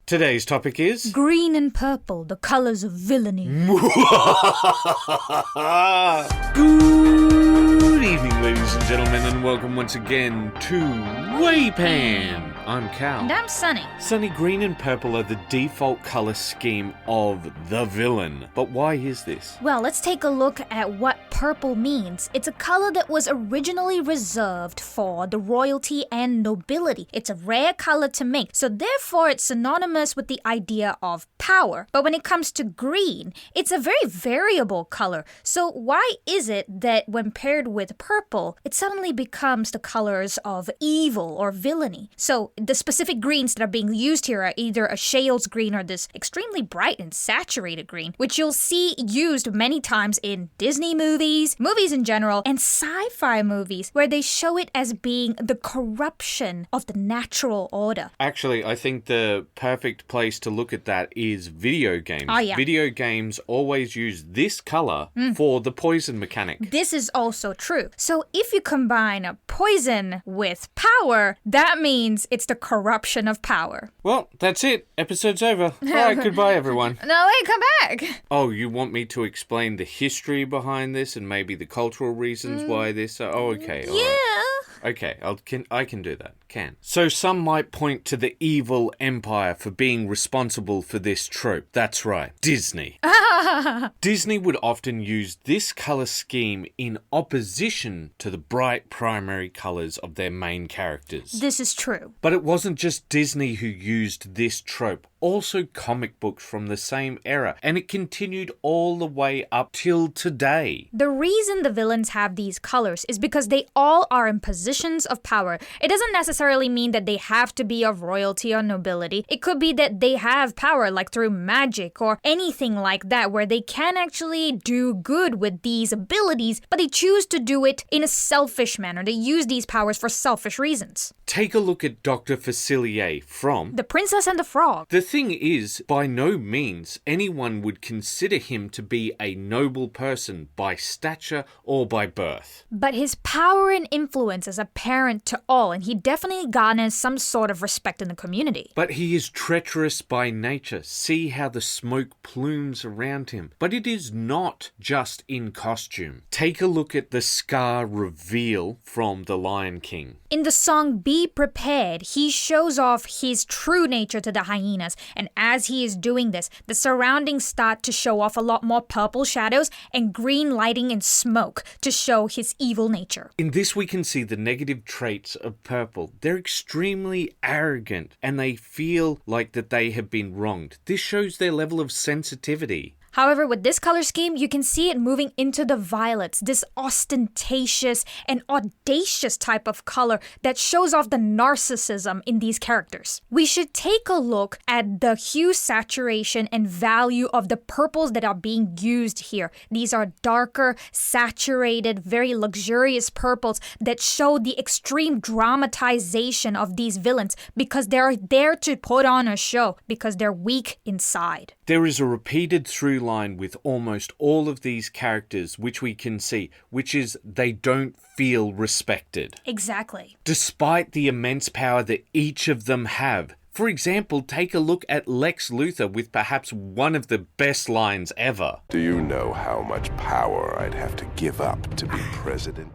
Today's topic is... green and purple, the colours of villainy. Good evening, ladies and gentlemen, and welcome once again to Waypan. I'm Cal. And I'm Sunny. Sunny, green and purple are the default colour scheme of the villain. But why is this? Well, let's take a look at what purple means. It's a colour that was originally reserved for the royalty and nobility. It's a rare colour to make, so therefore it's synonymous with the idea of power. But when it comes to green, it's a very variable colour. So why is it that when paired with purple, it suddenly becomes the colours of evil or villainy? So the specific greens that are being used here are either a Shales green or this extremely bright and saturated green, which you'll see used many times in Disney movies in general, and sci-fi movies, where they show it as being the corruption of the natural order. Actually, I think the perfect place to look at that is video games. Oh, yeah. Video games always use this colour for the poison mechanic. This is also true. So if you combine a poison with power, that means it's the corruption of power. Well, that's it. Episode's over. Alright, goodbye everyone. No, wait, come back! Oh, you want me to explain the history behind this and maybe the cultural reasons why this? Oh, okay. All right. Yeah. Okay, I can do that. So some might point to the evil empire for being responsible for this trope. That's right, Disney. Disney would often use this colour scheme in opposition to the bright primary colours of their main characters. This is true. But it wasn't just Disney who used this trope. Also comic books from the same era, and it continued all the way up till today. The reason the villains have these colors is because they all are in positions of power. It doesn't necessarily mean that they have to be of royalty or nobility. It could be that they have power, like through magic or anything like that, where they can actually do good with these abilities, but they choose to do it in a selfish manner. They use these powers for selfish reasons. Take a look at Dr. Facilier from The Princess and the Frog. The thing is, by no means anyone would consider him to be a noble person by stature or by birth. But his power and influence is apparent to all, and he definitely garners some sort of respect in the community. But he is treacherous by nature. See how the smoke plumes around him. But it is not just in costume. Take a look at the Scar reveal from The Lion King. In the song Be Prepared, he shows off his true nature to the hyenas, and as he is doing this, the surroundings start to show off a lot more purple shadows and green lighting and smoke to show his evil nature. In this we can see the negative traits of purple. They're extremely arrogant and they feel like that they have been wronged. This shows their level of sensitivity. However, with this color scheme, you can see it moving into the violets, this ostentatious and audacious type of color that shows off the narcissism in these characters. We should take a look at the hue, saturation, and value of the purples that are being used here. These are darker, saturated, very luxurious purples that show the extreme dramatization of these villains because they're there to put on a show because they're weak inside. There is a repeated through line with almost all of these characters which we can see, which is they don't feel respected. Exactly. Despite the immense power that each of them have. For example, take a look at Lex Luthor with perhaps one of the best lines ever. Do you know how much power I'd have to give up to be president?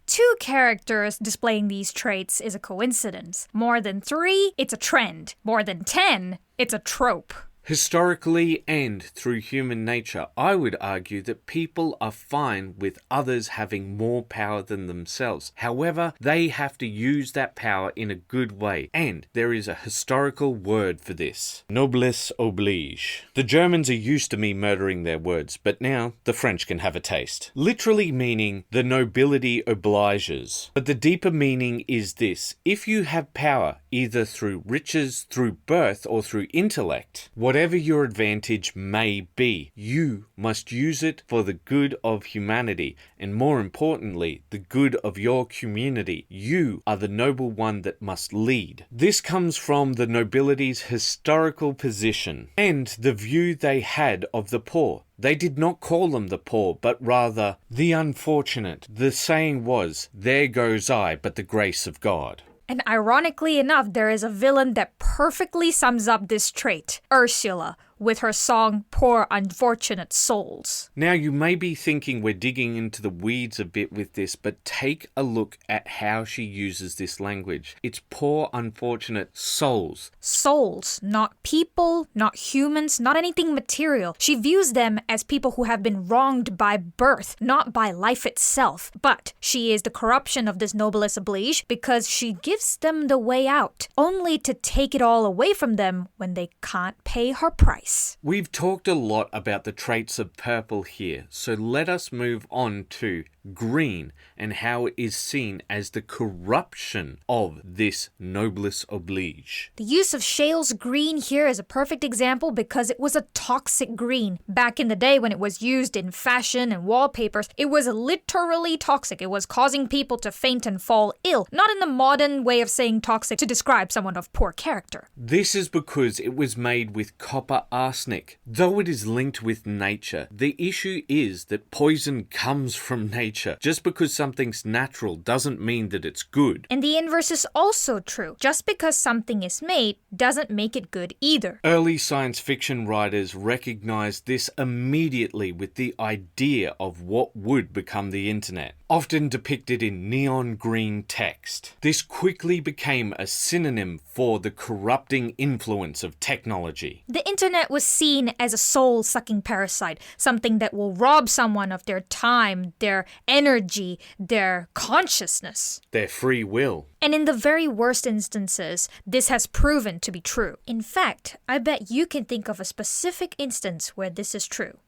2 characters displaying these traits is a coincidence. More than 3, it's a trend. More than 10, it's a trope. Historically and through human nature, I would argue that people are fine with others having more power than themselves. However, they have to use that power in a good way, and there is a historical word for this. Noblesse oblige. The Germans are used to me murdering their words, but now the French can have a taste. Literally meaning the nobility obliges. But the deeper meaning is this: if you have power, either through riches, through birth, or through intellect, whatever your advantage may be, you must use it for the good of humanity, and more importantly, the good of your community. You are the noble one that must lead. This comes from the nobility's historical position and the view they had of the poor. They did not call them the poor, but rather the unfortunate. The saying was, "There goes I, but the grace of God." And ironically enough, there is a villain that perfectly sums up this trait, Ursula, with her song Poor Unfortunate Souls. Now, you may be thinking we're digging into the weeds a bit with this, but take a look at how she uses this language. It's poor unfortunate souls. Souls, not people, not humans, not anything material. She views them as people who have been wronged by birth, not by life itself. But she is the corruption of this noblesse oblige because she gives them the way out, only to take it all away from them when they can't pay her price. We've talked a lot about the traits of purple here, so let us move on to green and how it is seen as the corruption of this noblesse oblige. The use of Shale's green here is a perfect example because it was a toxic green. Back in the day when it was used in fashion and wallpapers, it was literally toxic. It was causing people to faint and fall ill, not in the modern way of saying toxic to describe someone of poor character. This is because it was made with copper arsenic. Though it is linked with nature, the issue is that poison comes from nature. Just because something's natural doesn't mean that it's good. And the inverse is also true. Just because something is made doesn't make it good either. Early science fiction writers recognized this immediately with the idea of what would become the internet, often depicted in neon green text. This quickly became a synonym for the corrupting influence of technology. The internet was seen as a soul-sucking parasite, something that will rob someone of their time, their energy, their consciousness. Their free will. And in the very worst instances, this has proven to be true. In fact, I bet you can think of a specific instance where this is true.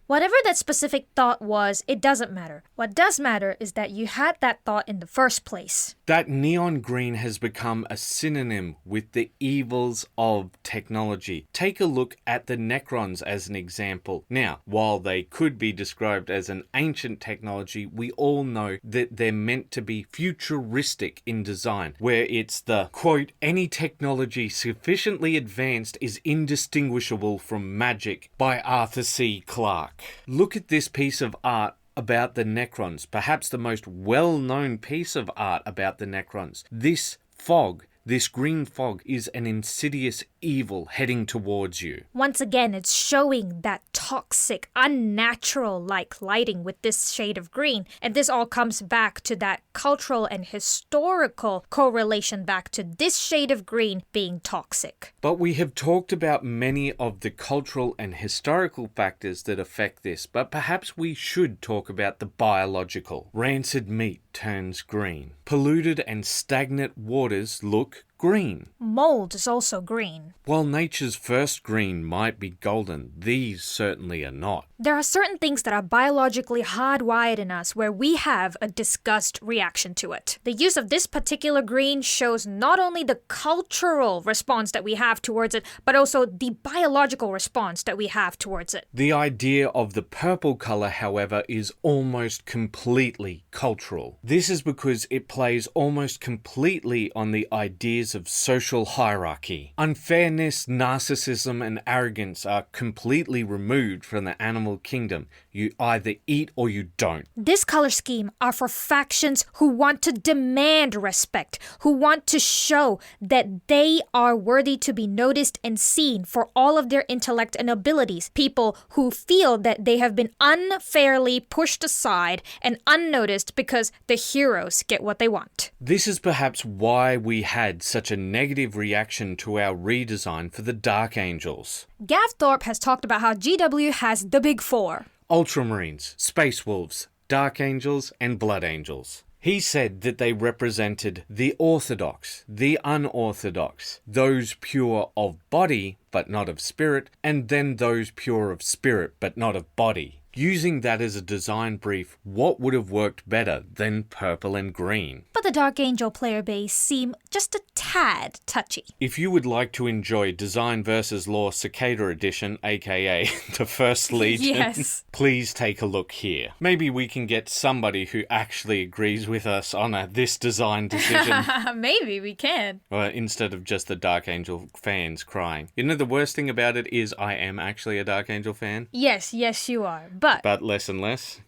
Whatever that specific thought was, it doesn't matter. What does matter is that you had that thought in the first place. That neon green has become a synonym with the evils of technology. Take a look at the Necrons as an example. Now, while they could be described as an ancient technology, we all know that they're meant to be futuristic in design, where it's the, quote, any technology sufficiently advanced is indistinguishable from magic by Arthur C. Clarke. Look at this piece of art about the Necrons, perhaps the most well-known piece of art about the Necrons. This fog, this green fog, is an insidious evil heading towards you. Once again, it's showing that toxic, unnatural-like lighting with this shade of green. And this all comes back to that cultural and historical correlation back to this shade of green being toxic. But we have talked about many of the cultural and historical factors that affect this, but perhaps we should talk about the biological. Rancid meat turns green. Polluted and stagnant waters look green. Mold is also green. While nature's first green might be golden, these certainly are not. There are certain things that are biologically hardwired in us where we have a disgust reaction to it. The use of this particular green shows not only the cultural response that we have towards it, but also the biological response that we have towards it. The idea of the purple color, however, is almost completely cultural. This is because it plays almost completely on the ideas of social hierarchy. Unfairness, narcissism, and arrogance are completely removed from the animal kingdom. You either eat or you don't. This color scheme are for factions who want to demand respect, who want to show that they are worthy to be noticed and seen for all of their intellect and abilities. People who feel that they have been unfairly pushed aside and unnoticed because the heroes get what they want. This is perhaps why we had such a negative reaction to our redesign for the Dark Angels. Gav Thorpe has talked about how GW has the big four: Ultramarines, Space Wolves, Dark Angels, and Blood Angels. He said that they represented the orthodox, the unorthodox, those pure of body but not of spirit, and then those pure of spirit but not of body. Using that as a design brief, what would have worked better than purple and green? But the Dark Angel player base seem just a tad touchy. If you would like to enjoy Design vs. Law Cicada Edition, aka the First Legion, Yes. Please take a look here. Maybe we can get somebody who actually agrees with us on this design decision. Maybe we can. Instead of just the Dark Angel fans crying. You know, the worst thing about it is I am actually a Dark Angel fan. Yes, you are. But less and less.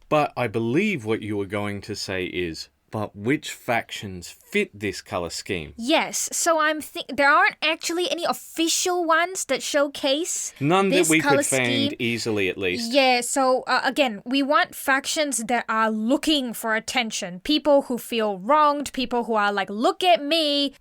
But I believe what you were going to say is But which factions fit this colour scheme? Yes, so there aren't actually any official ones that showcase None this that we colour could find scheme. easily, at least. Yeah, so again, we want factions that are looking for attention. People who feel wronged, people who are like, look at me,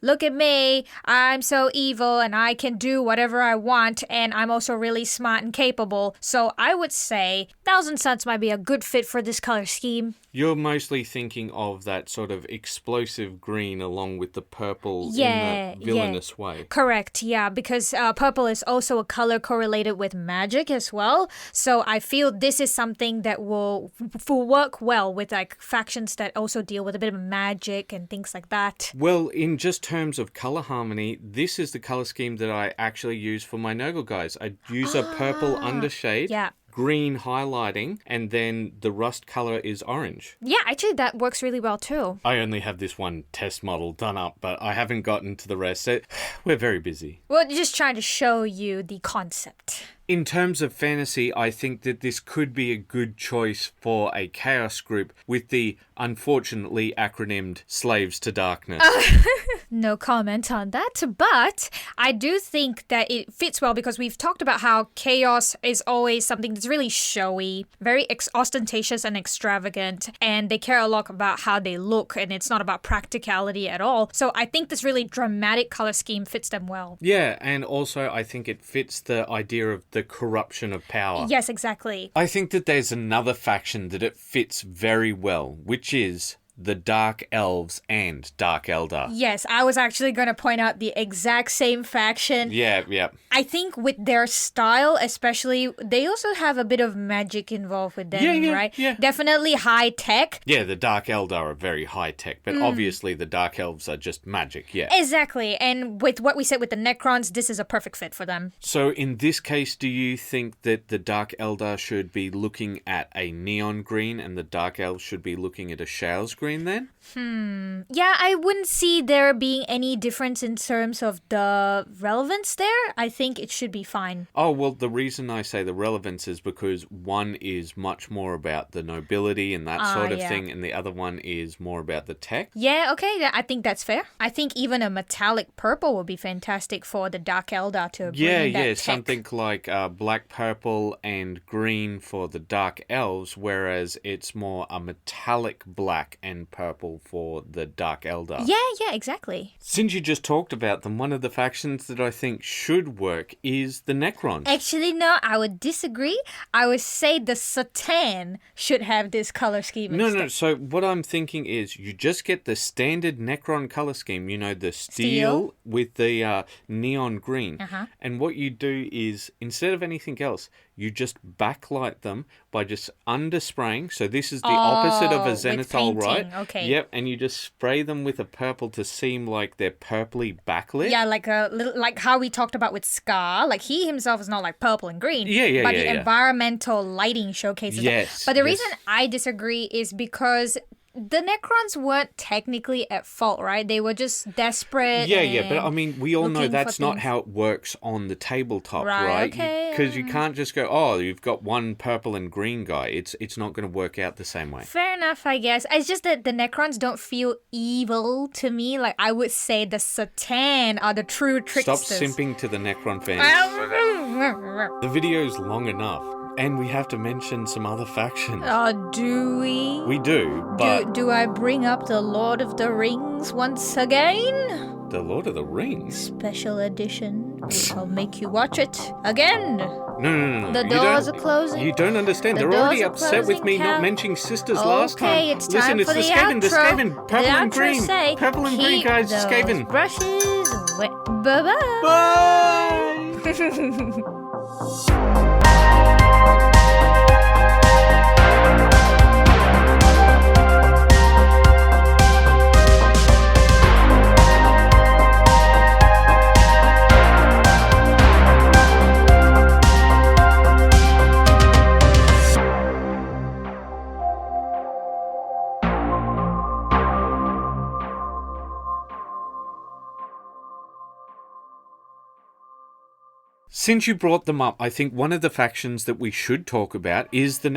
I'm so evil and I can do whatever I want and I'm also really smart and capable. So I would say Thousand Suns might be a good fit for this colour scheme. You're mostly thinking of that sort of explosive green along with the purple in Yeah, that villainous way. Correct, yeah, because purple is also a color correlated with magic as well. So I feel this is something that will work well with like factions that also deal with a bit of magic and things like that. Well, in just terms of colour harmony, this is the colour scheme that I actually use for my Nurgle guys. I use a purple undershade. Yeah. Green highlighting, and then the rust colour is orange. Yeah, actually that works really well too. I only have this one test model done up, but I haven't gotten to the rest. We're very busy. We're just trying to show you the concept. In terms of fantasy, I think that this could be a good choice for a chaos group with the unfortunately acronymed Slaves to Darkness. No comment on that, but I do think that it fits well because we've talked about how chaos is always something that's really showy, very ostentatious and extravagant, and they care a lot about how they look, and it's not about practicality at all. So I think this really dramatic color scheme fits them well. Yeah, and also I think it fits the idea of the corruption of power. Yes, exactly. I think that there's another faction that it fits very well, which is the Dark Elves and Dark Eldar. Yes, I was actually going to point out the exact same faction. Yeah. I think with their style, especially, they also have a bit of magic involved with them, right? Yeah. Definitely high tech. Yeah, the Dark Eldar are very high tech, but obviously the Dark Elves are just magic, yeah. Exactly, and with what we said with the Necrons, this is a perfect fit for them. So in this case, do you think that the Dark Eldar should be looking at a neon green and the Dark Elves should be looking at a Shales green then? Yeah, I wouldn't see there being any difference in terms of the relevance there. I think it should be fine. Oh, well, the reason I say the relevance is because one is much more about the nobility and that sort of thing, and the other one is more about the tech. Yeah, okay, I think that's fair. I think even a metallic purple would be fantastic for the Dark Eldar to bring that tech. Something like black, purple, and green for the Dark Elves, whereas it's more a metallic black and purple for the Dark Eldar. Yeah, exactly. Since you just talked about them, one of the factions that I think should work is the Necrons. Actually, no, I would disagree. I would say the Satan should have this color scheme instead. No. So what I'm thinking is you just get the standard Necron color scheme, you know, the steel with the neon green. And what you do is, instead of anything else, you just backlight them by just underspraying. So this is the opposite of a zenithal, right? Okay. Yep, and you just spray them with a purple to seem like they're purpley backlit. Yeah, like a little, like how we talked about with Scar. Like he himself is not like purple and green. But the environmental lighting showcases that. But the reason I disagree is because the Necrons weren't technically at fault, right? They were just desperate. Yeah, but I mean, we all know that's not things. how it works on the tabletop, Right, right? okay. Because you can't just go, oh, you've got one purple and green guy. It's not going to work out the same way. Fair enough, I guess. It's just that the Necrons don't feel evil to me. Like, I would say the Satan are the true tricksters. Stop simping to the Necron fans. The video's long enough. And we have to mention some other factions. Do we? We do, but... Do I bring up the Lord of the Rings once again? The Lord of the Rings? Special edition. I'll make you watch it again. No. The doors are closing. You don't understand. They're already upset with me not mentioning sisters last time. Okay, it's time Listen, for it's the Skaven, the outro. Skaven. Purple and green. Say, Purple and green, guys. those Skaven. brushes away. Bye-bye. Bye! Since you brought them up, I think one of the factions that we should talk about is the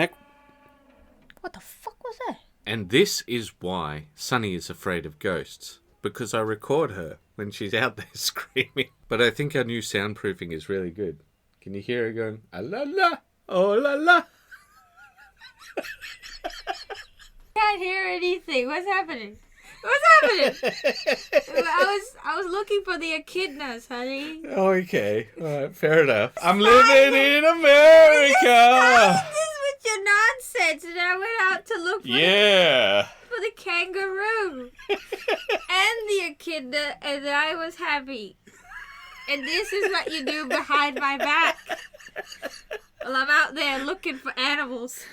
What the fuck was that? And this is why Sunny is afraid of ghosts. Because I record her when she's out there screaming. But I think our new soundproofing is really good. Can you hear her going, ah la la, oh la la? Can't hear anything. What's happening? What's happening? I was looking for the echidnas, honey. Okay, all right, fair enough. I'm living in America. This with your nonsense, and I went out to look for the kangaroo and the echidna, and I was happy. And this is what you do behind my back. Well, I'm out there looking for animals.